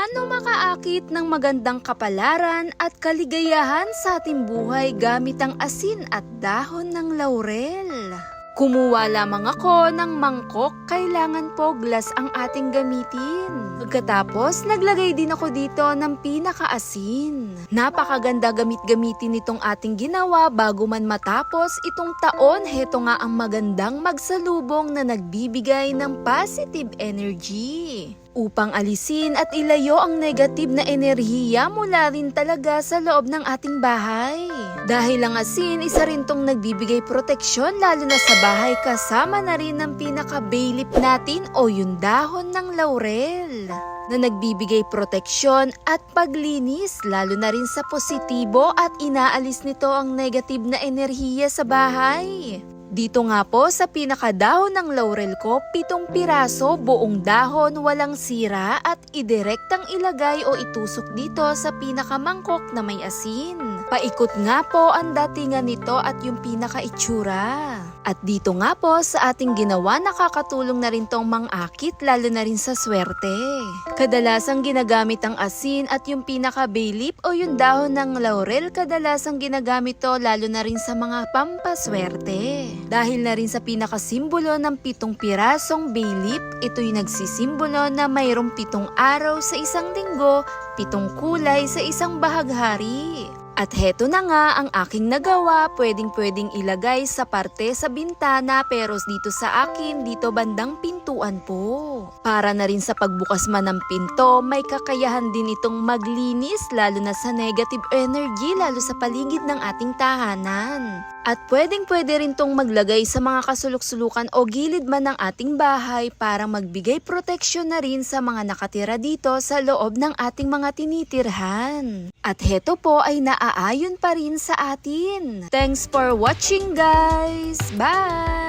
Paano makaakit ng magandang kapalaran at kaligayahan sa ating buhay gamit ang asin at dahon ng laurel? Kumuha lamang ako ng mangkok, kailangan po glass ang ating gamitin. Pagkatapos, naglagay din ako dito ng pinakaasin. Napakaganda gamitin itong ating ginawa bago man matapos itong taon. Heto nga ang magandang magsalubong na nagbibigay ng positive energy. Upang alisin at ilayo ang negative na enerhiya mula rin talaga sa loob ng ating bahay. Dahil ang asin, isa rin tong nagbibigay proteksyon lalo na sa bahay, kasama na rin ang pinaka-baylip natin o yung dahon ng laurel na nagbibigay proteksyon at paglinis lalo na rin sa positibo at inaalis nito ang negative na enerhiya sa bahay. Dito nga po sa pinakadahon ng laurel ko, 7 piraso, buong dahon, walang sira at idirektang ilagay o itusok dito sa pinakamangkok na may asin. Paikot nga po ang datingan nito at yung pinakaitsura. At dito nga po sa ating ginawa, nakakatulong na rin tong mang-akit lalo na rin sa swerte. Kadalasang ginagamit ang asin at yung pinaka-bay leaf o yung dahon ng laurel, kadalasang ginagamit to lalo na rin sa mga pampaswerte. Dahil na rin sa pinakasimbolo ng 7 pirasong bay leaf, ito'y nagsisimbolo na mayroong 7 araw sa isang linggo, 7 kulay sa isang bahaghari. At heto na nga ang aking nagawa, pwedeng ilagay sa parte sa bintana pero dito sa akin, dito bandang pintuan po. Para na rin sa pagbukas man ng pinto, may kakayahan din itong maglinis lalo na sa negative energy lalo sa paligid ng ating tahanan. At pwede rin tong maglagay sa mga kasulok-sulukan o gilid man ng ating bahay para magbigay proteksyon na rin sa mga nakatira dito sa loob ng ating mga tinitirhan. At heto po ay naaayon pa rin sa atin. Thanks for watching guys! Bye!